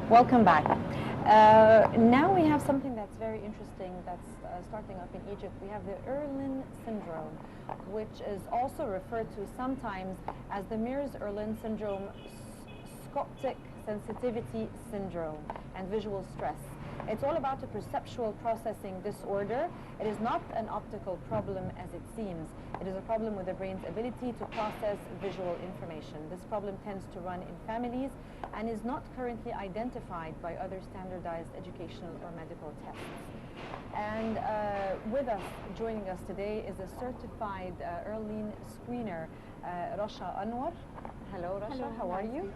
Welcome back. Now we have something that's very interesting that's starting up in Egypt. We have the Irlen Syndrome, which is also referred to sometimes as the Mears-Irlen Syndrome, Scoptic Sensitivity Syndrome, and visual stress. It's all about a perceptual processing disorder. It is not an optical problem as it seems. It is a problem with the brain's ability to process visual information. This problem tends to run in families and is not currently identified by other standardized educational or medical tests. And with us, joining us today, is a certified Irlen screener, Rasha Anwar. Hello, Rasha. Hello, how are you?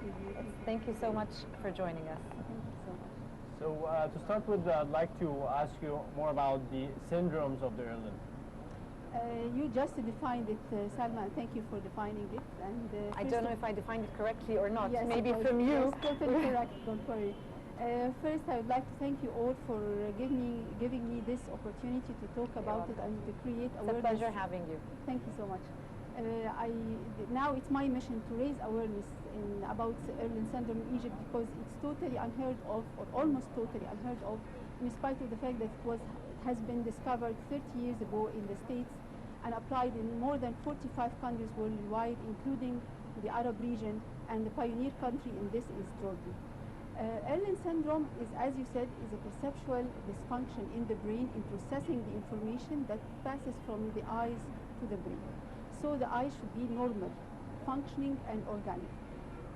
Thank you so much for joining us. So to start with, I'd like to ask you more about the syndromes of the Irlen. You just defined it, Salma. Thank you for defining it. And I don't know if I defined it correctly or not. Yes, Maybe from you. Yes, totally correct. Don't worry. First, I would like to thank you all for giving me this opportunity to talk about it and to create awareness. It's a pleasure having you. Thank you so much. Now it's my mission to raise awareness about Irlen syndrome in Egypt, because it's totally unheard of, or almost totally unheard of, in spite of the fact that it has been discovered 30 years ago in the States and applied in more than 45 countries worldwide, including the Arab region, and the pioneer country in this is Jordan. Irlen syndrome is, as you said, is a perceptual dysfunction in the brain in processing the information that passes from the eyes to the brain. So the eye should be normal, functioning and organic.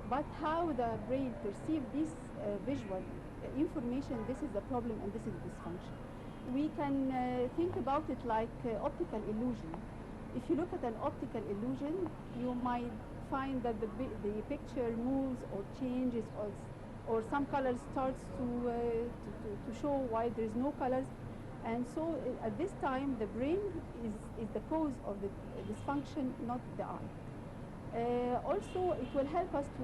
But how the brain perceives this visual information, this is the problem and this is dysfunction. We can think about it like optical illusion. If you look at an optical illusion, you might find that the picture moves or changes, or some colors starts to show while there is no colors. And so at this time, the brain is the cause of the dysfunction, not the eye. Also, it will help us to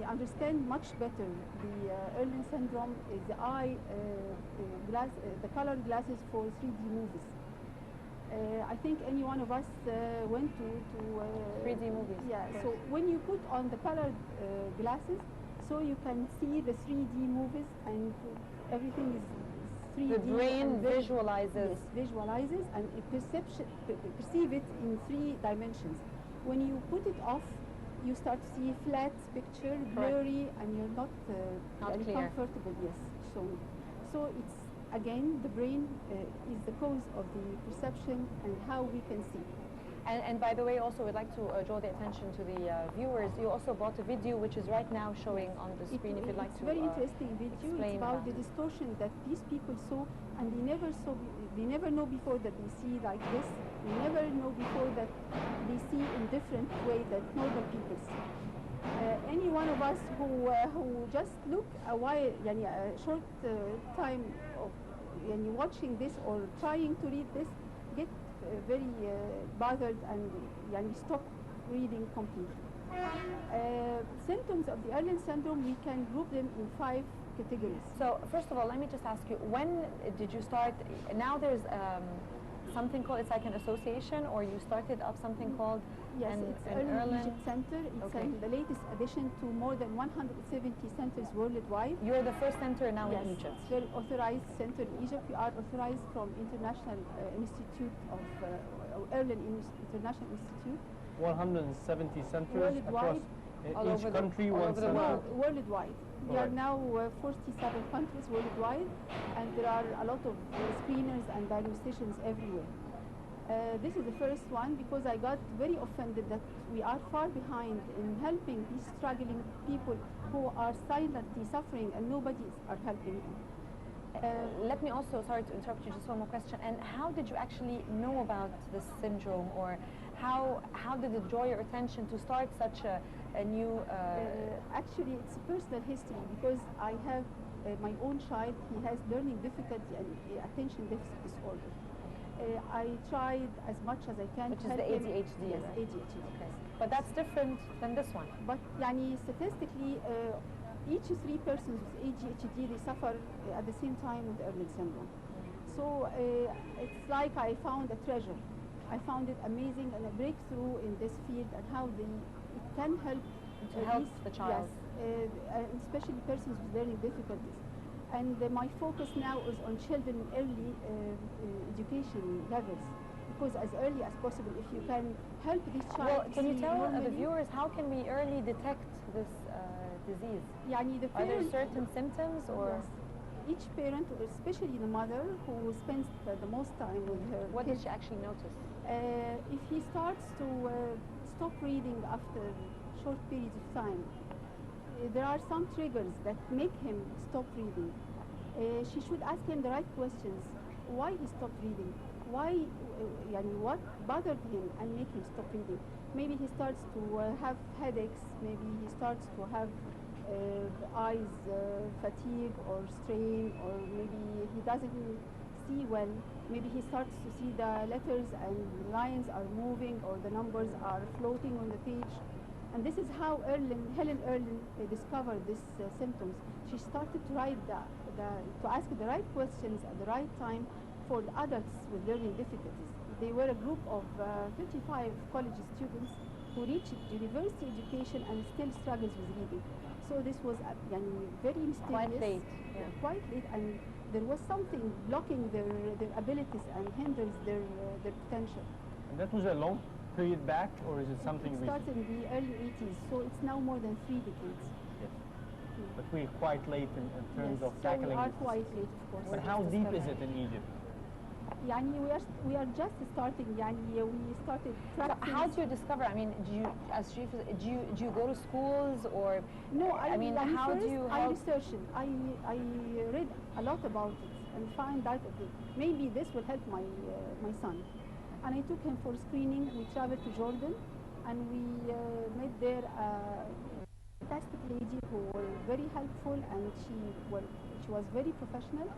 understand much better the Irlen syndrome is the eye the colored glasses for 3D movies. I think any one of us went to 3D movies. Yeah. So when you put on the colored glasses, so you can see the 3D movies and everything is 3D. The brain visualizes. Yes, visualizes and it perceive it in 3 dimensions. When you put it off, you start to see flat picture, blurry, and you're not clear. comfortable. Yes, so it's again the brain is the cause of the perception and how we can see. And by the way, also we'd like to draw the attention to the viewers. You also bought a video which is right now showing on the screen. If you'd like to It's very interesting video. It's about the distortion that these people saw, and they never know before that they see like this. They never know before that they see in different way that normal people see. Any one of us who just look a while, a short time of watching this or trying to read this, get very bothered and stop reading completely. Symptoms of the Irlen syndrome, we can group them in 5 categories. So first of all, let me just ask you, when did you start? Now there's something called, it's like an association, or you started up something called yes, it's Irlen Egypt Center. It's the latest addition to more than 170 centers worldwide. You're the first center now yes, in Egypt. It's an authorized center in Egypt. We are authorized from International Institute of Irlen International Institute. 170 centers worldwide, across each country, one center. Worldwide. We are now 47 countries worldwide, and there are a lot of screeners and diagnosticians everywhere. This is the first one because I got very offended that we are far behind in helping these struggling people who are silently suffering and nobody is helping them. Let me also, sorry to interrupt you, just one more question. And how did you actually know about this syndrome, or how did it draw your attention to start such a new... Actually, it's a personal history because I have my own child. He has learning difficulty and attention deficit disorder. I tried as much as I can Which to is help the him. ADHD, Yes, right? ADHD. Okay. But that's different than this one. But statistically, each 3 persons with ADHD, they suffer at the same time with Irlen syndrome. So it's like I found a treasure. I found it amazing and a breakthrough in this field, and how it can help To help the child. Yes, especially persons with learning difficulties. And my focus now is on children in early education levels, because as early as possible, if you can help this child. Well, can you see tell the normally, viewers how can we early detect this disease? يعني the Are there parent- certain symptoms or Yes. Each parent, or especially the mother, who spends the most time with her what kid, did she actually notice? if he starts to stop reading after short periods of time, there are some triggers that make him stop reading. She should ask him the right questions. Why he stopped reading? Why, what bothered him and make him stop reading? Maybe he starts to have headaches. Maybe he starts to have eyes fatigue or strain, or maybe he doesn't see well. Maybe he starts to see the letters and lines are moving, or the numbers are floating on the page. And this is how Helen Irlen discovered these symptoms. She started to write to ask the right questions at the right time for the adults with learning difficulties. They were a group of 55 college students who reached university education and still struggles with reading. So this was very mysterious. Quite late. Yeah. Quite late, and there was something blocking their abilities and hinders their potential. And that was a long period back, or is it something It recent? started in the early 80s, so it's now more than 3 decades. Yes. But we're quite late in terms Yes, of so tackling we are this. quite late, of course. But how deep is it in Egypt? we are just starting. We started So practicing. how do you discover? I mean, do you, as chief, do you go to schools or? No, I mean, how first do you I help? researched it. I read a lot about it and find that maybe this will help my son. And I took him for screening. We traveled to Jordan, and we met there a fantastic lady who was very helpful, and she was very professional.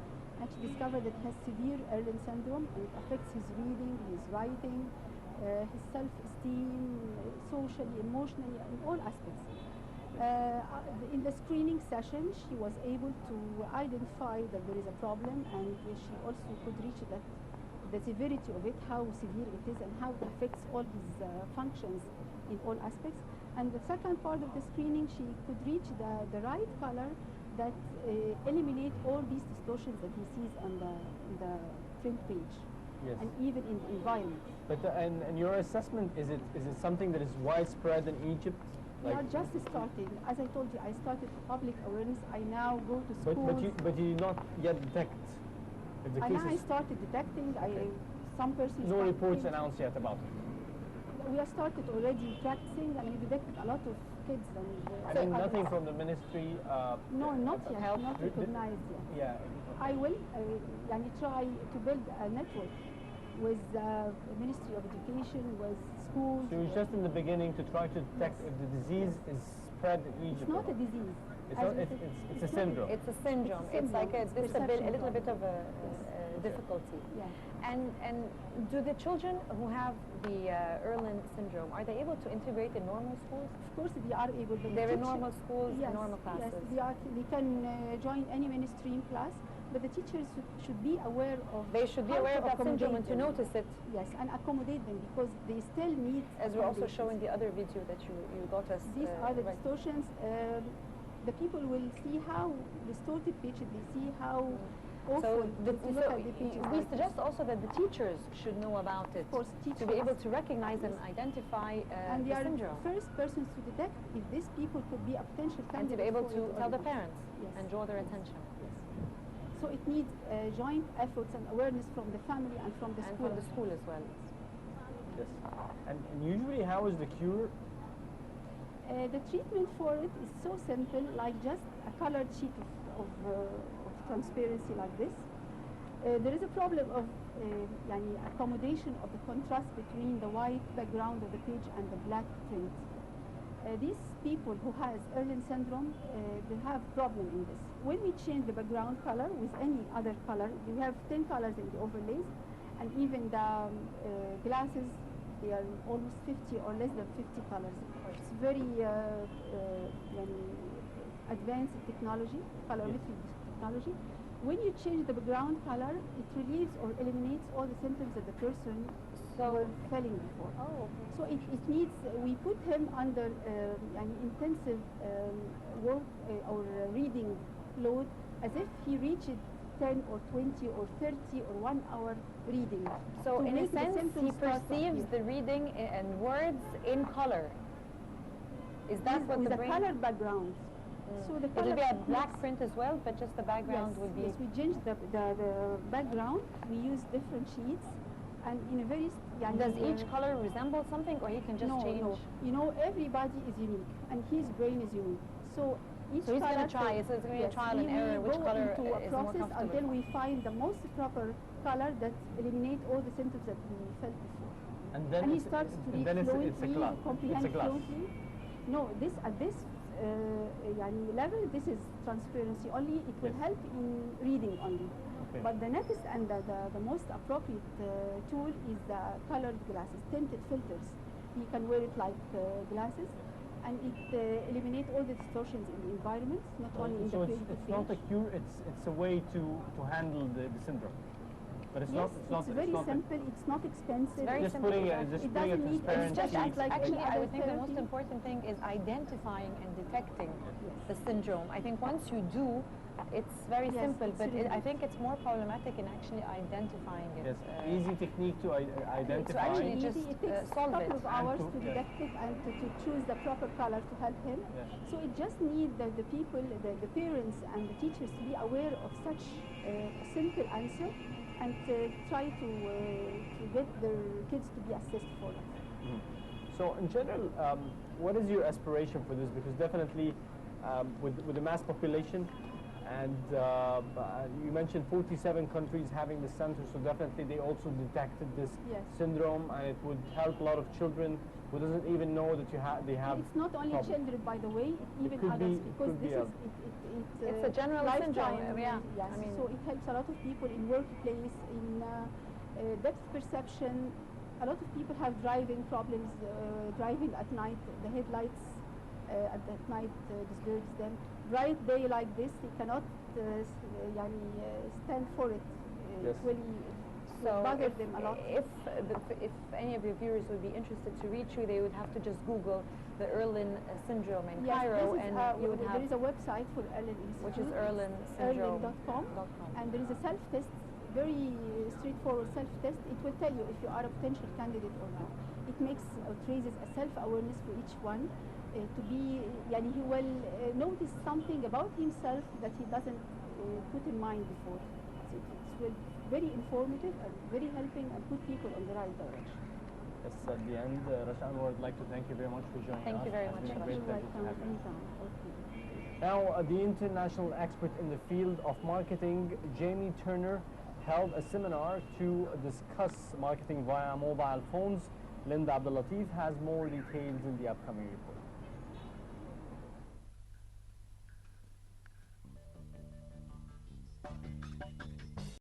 And she discovered that he has severe Irlen syndrome, and it affects his reading, his writing, his self-esteem, socially, emotionally, in all aspects. In the screening session, she was able to identify that there is a problem, and she also could reach the severity of it, how severe it is, and how it affects all his functions in all aspects. And the second part of the screening, she could reach the right color that eliminate all these distortions that he sees on the print page, Yes. and even in the environment. But and your assessment, is it something that is widespread in Egypt? We are just starting. As I told you, I started public awareness. I now go to but schools. but you did not yet detect if the And now I cases. started detecting. Okay. Some persons. No started reports came- announced yet about it. We have started already practicing, and we detected a lot of kids and. I mean, others. nothing from the ministry. No, not yet. Help. Not recognized yet. Yeah. I will try to build a network with the Ministry of Education, with schools. So it's just in the beginning to try to detect if the disease is spread in Egypt. It's not or a disease. It's As not- we it's- said, it's a not syndrome. It's a syndrome. It's a It's like a syndrome. It's disability, a little bit perception of a difficulty. Yeah. And do the children who have the Irlen syndrome, are they able to integrate in normal schools? Of course, they are able. But the They're in teacher- normal schools, yes, normal classes. Yes, they can join any mainstream class, but the teachers should be aware of. They should be how aware to of that syndrome and accommodate to them. notice it, Yes, and accommodate them, because they still need. as we're also accommodations. showing the other video that you got us. These are the right. distortions. The people will see how distorted picture. They see how awful So, to look at the pictures. we like suggest also that the teachers should know about it, Of course, to be teachers. able to recognize and identify and they the are syndrome, the first persons to detect if these people could be a potential and to candidate be able for to it or tell the not. parents Yes. and draw their attention. Yes. So it needs joint efforts and awareness from the family and from the And school. from the school as well. Yes. And usually, how is the cure? The treatment for it is so simple, like just a colored sheet of transparency like this. There is a problem of accommodation of the contrast between the white background of the page and the black print. These people who has Irlen syndrome, they have problem in this. When we change the background color with any other color, we have 10 colors in the overlays, and even the glasses, they are almost 50 or less than 50 colors. It's very advanced technology, colorimetry technology. When you change the background color, it relieves or eliminates all the symptoms that the person were failing before. Oh, okay. So it needs, we put him under an intensive work or reading load as if he reached 10 or 20 or 30 or 1 hour reading. So to in a make the sense, he symptoms start to perceives appear. the reading and words in color. Is that what with the a brain? colored background. So the It will color be a makes- black print as well, but just the background yes, will be. yes, we change the background. We use different sheets, and in a very Does each color resemble something, or he can just no, change? No. You know, everybody is unique, and his brain is unique. So each So he's going to color try. So it's going to be a trial and we error. Which go color into a is more process comfortable? until we find the most proper color that eliminate all the symptoms that we felt before. And then he it's, starts to and read then fluently, it's a class. comprehend It's a class. fluently. No, this at this level, this is transparency only. It will Yes. help in reading only. Okay. But the next and the most appropriate tool is the colored glasses, tinted filters. He can wear it like glasses, and it eliminates all the distortions in the environment, not only in So the it's not a cure. It's a way to handle the syndrome. But it's yes, not. it's very not simple. It's not expensive. very just simple. putting a, Exactly. just It putting a doesn't need- transparent it's just sheet. like Actually, I any would think the most therapy. important thing is identifying and detecting Yes. the syndrome. I think once you do, it's very Yes, simple, it's but really I think it's more problematic in actually identifying it. Yes, easy technique to identify. actually just, it takes a solve couple it. of hours And to to- detect it and to choose the proper color to help him. Yes. So it just needs the people, the parents and the teachers to be aware of such a simple answer and try to get their kids to be assessed for it. Mhm. So in general, what is your aspiration for this? Because definitely with the mass population, and you mentioned 47 countries having the center, so definitely they also detected this Yes. syndrome, and it would help a lot of children who doesn't even know that they have. It's not only problem. children, by the way, even could adults, be- because could be this is It's a general lifetime, syndrome, yeah. Yes, I mean- so it helps a lot of people in workplace, in depth perception. A lot of people have driving problems, driving at night. The headlights at night disturbs them. Bright day like this, they cannot stand for it. Yes. It will bother them a lot. If any of your viewers would be interested to reach you, they would have to just Google the Irlen syndrome in Yes, Cairo, this is, and you would there have, is a website for Irlen Institute, which is irlensyndrome.com. and there is a self-test, very straightforward self-test. It will tell you if you are a potential candidate or not. It makes or raises a self-awareness for each one to be, he will notice something about himself that he doesn't put in mind before. So it's very informative and very helping and put people on the right direction. Yes, at the end, Rasha Anwar, would like to thank you very much for joining us. Thank you very It's much, been a Rasha. great You're pleasure to welcome have you. anytime. Okay. Now, the international expert in the field of marketing, Jamie Turner, held a seminar to discuss marketing via mobile phones. Linda Abdul Latif has more details in the upcoming report.